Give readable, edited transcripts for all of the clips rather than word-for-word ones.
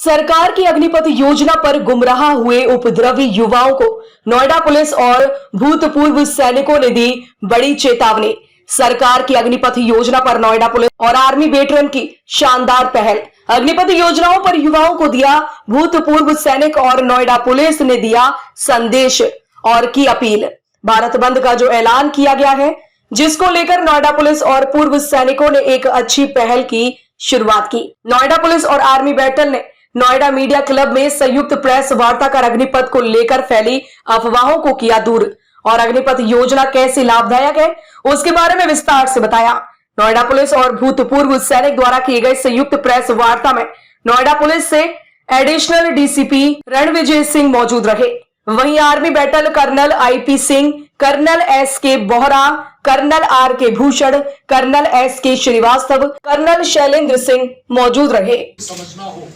सरकार की अग्निपथ योजना पर गुमराह हुए उपद्रवी युवाओं को नोएडा पुलिस और भूतपूर्व सैनिकों ने दी बड़ी चेतावनी। सरकार की अग्निपथ योजना पर नोएडा पुलिस और आर्मी वेटरन की शानदार पहल। अग्निपथ योजनाओं पर युवाओं को दिया भूतपूर्व सैनिक और नोएडा पुलिस ने दिया संदेश और की अपील। भारत बंद का जो ऐलान किया गया है, जिसको लेकर नोएडा पुलिस और पूर्व सैनिकों ने एक अच्छी पहल की शुरुआत की। नोएडा पुलिस और आर्मी बैटल ने नोएडा मीडिया क्लब में संयुक्त प्रेस वार्ता कर अग्निपथ को लेकर फैली अफवाहों को किया दूर और अग्निपथ योजना कैसे लाभदायक है उसके बारे में विस्तार से बताया। नोएडा पुलिस और भूतपूर्व सैनिक द्वारा किए गए संयुक्त प्रेस वार्ता में नोएडा पुलिस से एडिशनल डीसीपी रणविजय सिंह मौजूद रहे। वहीं army battle colonel IP Singh, colonel SK Bohra, colonel RK Bhushan, colonel SK Srivastava, colonel Shailendra Singh मौजूद रहे। समझना हो,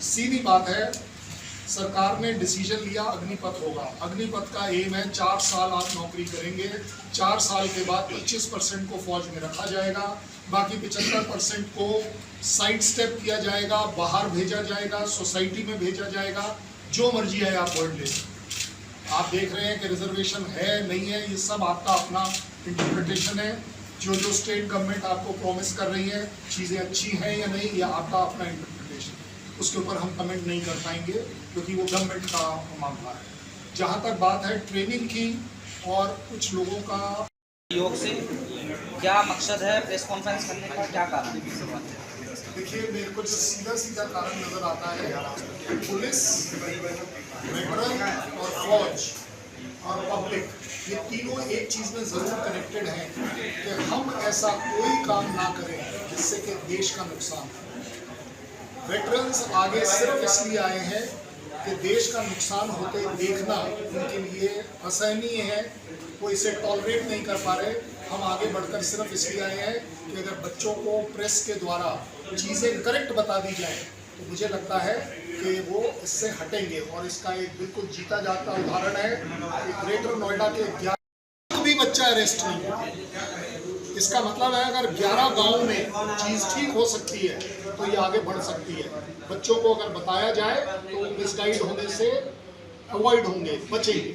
सीधी बात है, सरकार ने डिसीजन लिया अग्निपथ होगा। अग्निपथ का एम है 4 साल आप नौकरी करेंगे, 4 साल के बाद 25% को फौज में रखा जाएगा, बाकी 75% को साइड स्टेप किया जाएगा, बाहर भेजा जाएगा, सोसाइटी में भेजा जाएगा, जो मर्जी है आप वर्ड ले। आप देख रहे हैं कि रिजर्वेशन है नहीं है, ये सब आपका अपना इंटरप्रिटेशन है। जो जो स्टेट गवर्नमेंट आपको प्रॉमिस कर रही है, चीज़ें अच्छी हैं या नहीं, ये आपका अपना इंटरप्रिटेशन, उसके ऊपर हम कमेंट नहीं कर पाएंगे क्योंकि वो गवर्नमेंट का मामला है। जहाँ तक बात है ट्रेनिंग की और कुछ लोगों का योग से क्या मकसद है प्रेस कॉन्फ्रेंस करने का, क्या कारण है? देखिए, मेरे को जो सीधा कारण नजर आता है, पुलिस, वेटरन और फौज और पब्लिक, ये तीनों एक चीज़ में ज़रूर कनेक्टेड हैं कि हम ऐसा कोई काम ना करें जिससे कि देश का नुकसान हो। वेटरन्स आगे सिर्फ इसलिए आए हैं कि देश का नुकसान होते देखना उनके लिए असहनीय है, वो इसे टॉलरेट नहीं कर पा रहे। हम आगे बढ़कर सिर्फ इसलिए आए हैं कि अगर बच्चों को प्रेस के द्वारा चीज़ें करेक्ट बता दी जाए तो मुझे लगता है कि वो इससे हटेंगे। और इसका एक बिल्कुल जीता जाता उदाहरण है कि ग्रेटर नोएडा के 11 भी बच्चा अरेस्ट नहीं हुआ। इसका मतलब है अगर 11 गाँव में चीज़ ठीक हो सकती है तो ये आगे बढ़ सकती है। बच्चों को अगर बताया जाए तो मिसगाइड होने से अवॉइड होंगे, बचेंगे।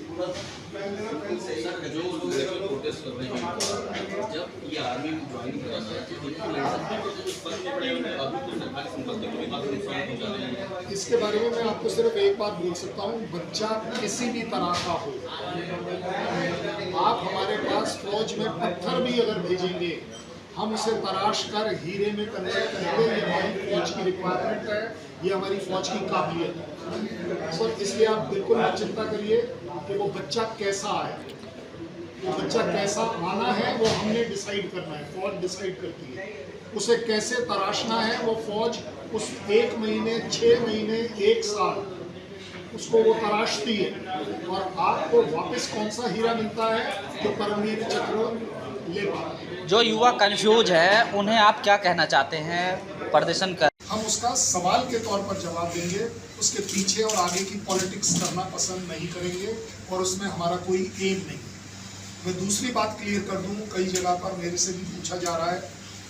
इसके बारे में मैं आपको सिर्फ एक बात बोल सकता हूँ, बच्चा किसी भी तरह का हो, आप हमारे पास फौज में पत्थर भी अगर भेजेंगे हम उसे तराश कर हीरे में कन्वर्ट करेंगे। ये हमारी फौज की रिक्वायरमेंट है, ये हमारी फौज की काबिलियत है। सो इसलिए आप बिल्कुल मत चिंता करिए कि वो बच्चा कैसा आए, वो बच्चा कैसा आना है वो हमने डिसाइड करना है, फौज डिसाइड करती है। उसे कैसे तराशना है वो फौज उस 1 महीने, 6 महीने, 1 साल उसको वो तराशती है। और आपको वापस कौन सा हीरा मिलता है जो परमवीर चक्र ले पाता है। जो युवा कंफ्यूज है उन्हें आप क्या कहना चाहते हैं प्रदर्शन कर? हम उसका सवाल के तौर पर जवाब देंगे, उसके पीछे और आगे की पॉलिटिक्स करना पसंद नहीं करेंगे और उसमें हमारा कोई एम नहीं है। मैं दूसरी बात क्लियर कर दूं, कई जगह पर मेरे से भी पूछा जा रहा है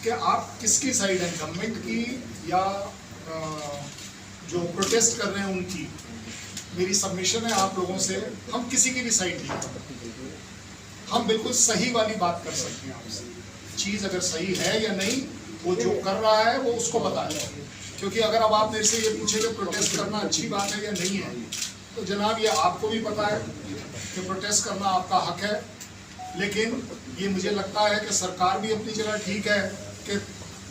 कि आप किसकी साइड हैं, गवर्नमेंट की या जो प्रोटेस्ट कर रहे हैं उनकी। मेरी सबमिशन है आप लोगों से, हम किसी की भी साइड नहीं, हम बिल्कुल सही वाली बात कर सकते हैं आपसे। चीज़ अगर सही है या नहीं, वो जो कर रहा है वो उसको बताए। क्योंकि अगर अब आप मेरे से ये पूछे कि प्रोटेस्ट करना अच्छी बात है या नहीं है, तो जनाब ये आपको भी पता है कि प्रोटेस्ट करना आपका हक है। लेकिन ये मुझे लगता है कि सरकार भी अपनी जगह ठीक है कि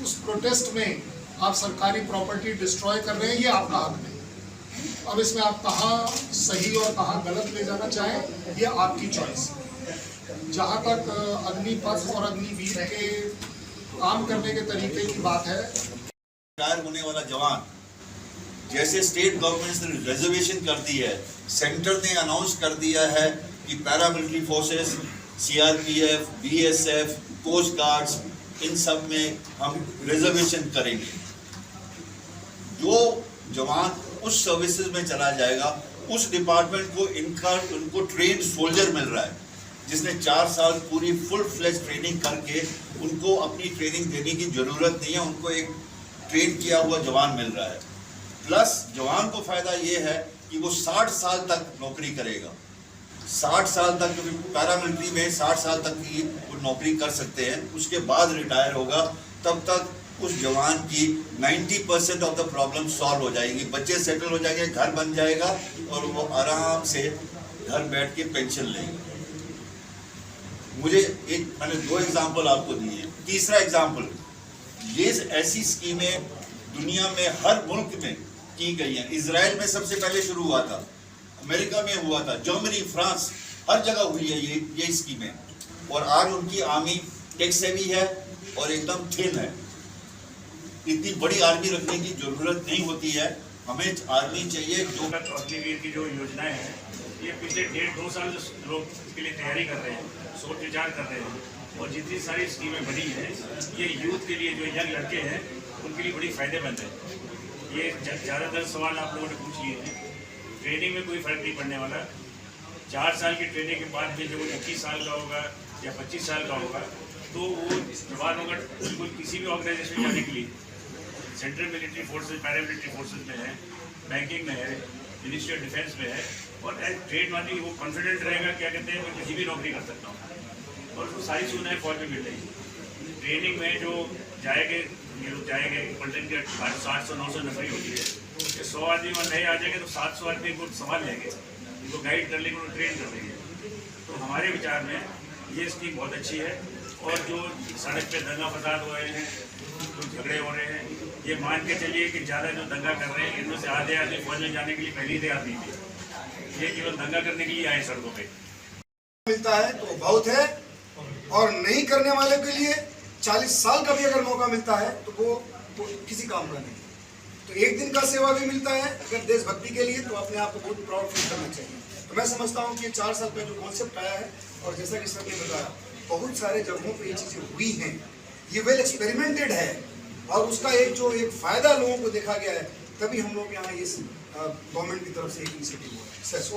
उस प्रोटेस्ट में आप सरकारी प्रॉपर्टी डिस्ट्रॉय कर रहे हैं, ये आपका हक नहीं। अब इसमें आप कहाँ सही और कहाँ गलत ले जाना चाहें, ये आपकी चॉइस है। जहाँ तक अग्निपथ और अग्निवीर के काम करने के तरीके की बात है, रिटायर होने वाला जवान, जैसे स्टेट गवर्नमेंट ने रिजर्वेशन कर दी है, सेंटर ने अनाउंस कर दिया है कि paramilitary forces, CRPF, BSF, coast guards, इन सब में हम रिजर्वेशन करेंगे। जो जवान उस सर्विसेज में चला जाएगा, उस डिपार्टमेंट को उनको ट्रेंड सोल्जर मिल रहा है, जिसने 4 साल पूरी फुल फ्लेज ट्रेनिंग करके उनको अपनी ट्रेनिंग देने की ज़रूरत नहीं है, उनको एक ट्रेन किया हुआ जवान मिल रहा है। प्लस जवान को फायदा ये है कि वो 60 साल तक नौकरी करेगा। 60 साल तक, क्योंकि पैरामिलिट्री में 60 साल तक की वो नौकरी कर सकते हैं, उसके बाद रिटायर होगा। तब तक उस जवान की 90% ऑफ द प्रॉब्लम सॉल्व हो जाएगी, बच्चे सेटल हो जाएंगे, घर बन जाएगा और वो आराम से घर बैठ के पेंशन लेंगे। मैंने 2 एग्जाम्पल आपको दिए। तीसरा एग्जाम्पल, ये ऐसी स्कीमें दुनिया में हर मुल्क में की गई हैं। इजराइल में सबसे पहले शुरू हुआ था, अमेरिका में हुआ था, जर्मनी, फ्रांस, हर जगह हुई है ये स्कीमें। और आज उनकी आर्मी टेक सेवी है और एकदम थिन है। इतनी बड़ी आर्मी रखने की जरूरत नहीं होती है, हमें आर्मी चाहिए जो अग्निवीर की जो योजनाएं हैं, ये पिछले 1.5-2 साल लोग इसके लिए तैयारी कर रहे हैं, सोच विचार कर रहे हैं। और जितनी सारी स्कीमें बनी हैं, ये यूथ के लिए, जो यंग लड़के हैं, उनके लिए बड़ी फ़ायदेमंद है। ये ज़्यादातर सवाल आप लोगों ने पूछ लिए हैं। ट्रेनिंग में कोई फ़र्क नहीं पड़ने वाला। 4 साल की ट्रेनिंग के बाद भी जब वो 21 साल का होगा या 25 साल का होगा, तो वो जवान होगा बिल्कुल किसी भी ऑर्गेनाइजेशन में जाने के लिए। Central military forces, paramilitary forces में है, बैंकिंग में है, मिनिस्ट्री ऑफ डिफेंस में है। और ट्रेड वाली वो कॉन्फिडेंट रहेगा, क्या कहते हैं, मैं किसी भी नौकरी कर सकता हूँ। और उसको सारी सुविधाएँ फौज में मिल रही। ट्रेनिंग में जो जाएंगे, ये लोग जाएंगे, पलटन के 800-900 नफरी होती है। 100 आदमी वहाँ नए आ जाएंगे तो 700 आदमी को संभाल लेंगे, उनको गाइड कर लेंगे, उनको ट्रेन कर लेंगे। तो हमारे विचार में ये स्कीम बहुत अच्छी है। और जो सड़क पे दंगा फसाद हो रहे हैं, जो झगड़े हो रहे हैं, ये मान के चलिए कि ज़्यादा जो दंगा कर रहे हैं, इनमें से आधे आदमी फौज में जाने के लिए पहले ही तैयार नहीं थे। ये केवल दंगा करने के लिए आए सड़कों पे। मिलता है तो बहुत है, और नहीं करने वाले के लिए 40 साल का भी अगर मौका मिलता है तो वो किसी काम का नहीं। तो एक दिन का सेवा भी मिलता है अगर देशभक्ति के लिए, तो अपने आप को बहुत प्राउड फील करना चाहिए। तो मैं समझता हूँ कि ये 4 साल पहले जो कॉन्सेप्ट आया है, और जैसा कि सर ने बताया, बहुत सारे जगहों पे ये चीज़ें हुई हैं, ये वेल एक्सपेरिमेंटेड है, और उसका एक फ़ायदा लोगों को देखा गया है, तभी हम लोग यहाँ इस गवर्नमेंट की तरफ से एक इनिशिएटिव हुआ है। सर, सो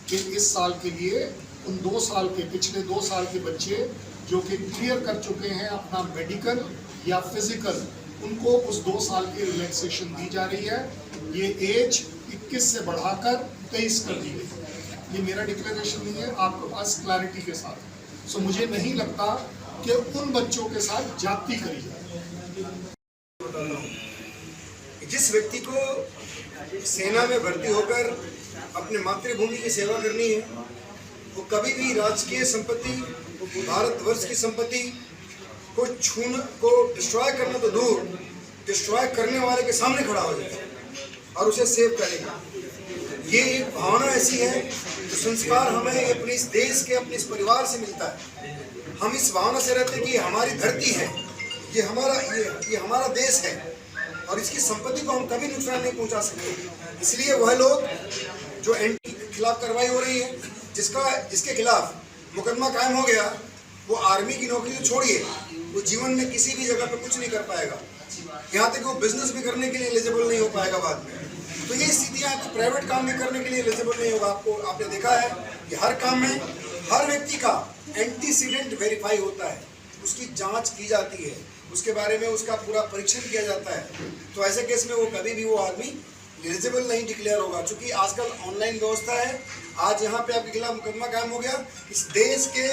कि इस साल के लिए उन 2 साल के, पिछले 2 साल के बच्चे जो कि क्लियर कर चुके हैं अपना मेडिकल या फिजिकल, उनको उस 2 साल की रिलैक्सेशन दी जा रही है। ये एज 21 से बढ़ाकर 23 कर दी गई। ये मेरा डिक्लेरेशन नहीं है, आपके पास क्लैरिटी के साथ। सो मुझे नहीं लगता कि उन बच्चों के साथ जाति करी जाए। जिस व्यक्ति को सेना में भर्ती होकर अपने मातृभूमि की सेवा करनी है, वो कभी भी राजकीय संपत्ति, भारतवर्ष की संपत्ति को डिस्ट्रॉय करना तो दूर, डिस्ट्रॉय करने वाले के सामने खड़ा हो जाएगा और उसे सेव करेगा। ये एक भावना ऐसी है, जो संस्कार हमें अपने इस देश के, अपने इस परिवार से मिलता है। हम इस भावना से रहते हैं कि हमारी धरती है, ये हमारा देश है, और इसकी संपत्ति को हम कभी नुकसान नहीं पहुंचा सकते। इसलिए वह लोग जो एंटी के खिलाफ कार्रवाई हो रही है, जिसके खिलाफ मुकदमा कायम हो गया, वो आर्मी की नौकरी तो छोड़िए, वो जीवन में किसी भी जगह पे कुछ नहीं कर पाएगा। यहाँ तक वो बिजनेस भी करने के लिए एलिजिबल नहीं हो पाएगा बाद में। तो ये स्थितियाँ, तो प्राइवेट काम भी करने के लिए एलिजिबल नहीं होगा। आपने देखा है कि हर काम में हर व्यक्ति का एंटीसीडेंट वेरीफाई होता है, उसकी जांच की जाती है, उसके बारे में उसका पूरा परीक्षण किया जाता है। तो ऐसे केस में वो कभी भी वो आदमी एलिजिबल नहीं डिक्लेयर होगा। चूँकि आजकल ऑनलाइन व्यवस्था है, आज यहाँ पे आपके खिलाफ मुकदमा कायम हो गया, इस देश के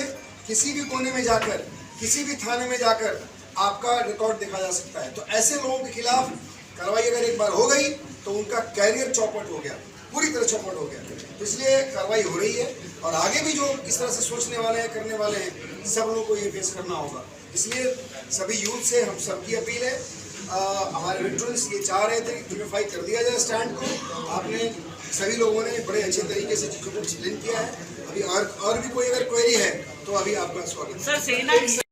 किसी भी कोने में जाकर, किसी भी थाने में जाकर आपका रिकॉर्ड देखा जा सकता है। तो ऐसे लोगों के खिलाफ कार्रवाई अगर एक बार हो गई, तो उनका कैरियर चौपट हो गया, पूरी तरह चौपट हो गया। तो इसलिए कार्रवाई हो रही है, और आगे भी जो इस तरह से सोचने वाले हैं, करने वाले हैं, सब लोगों को ये फेस करना होगा। इसलिए सभी यूथ से हम सबकी अपील है, हमारे वेटरन्स ये चाह रहे थे कि क्लियरिफाई कर दिया जाए स्टैंड को। आपने सभी लोगों ने बड़े अच्छे तरीके से चीज़ों को एक्सप्लेन किया है। अभी और भी कोई अगर क्वेरी है तो अभी आपका स्वागत है।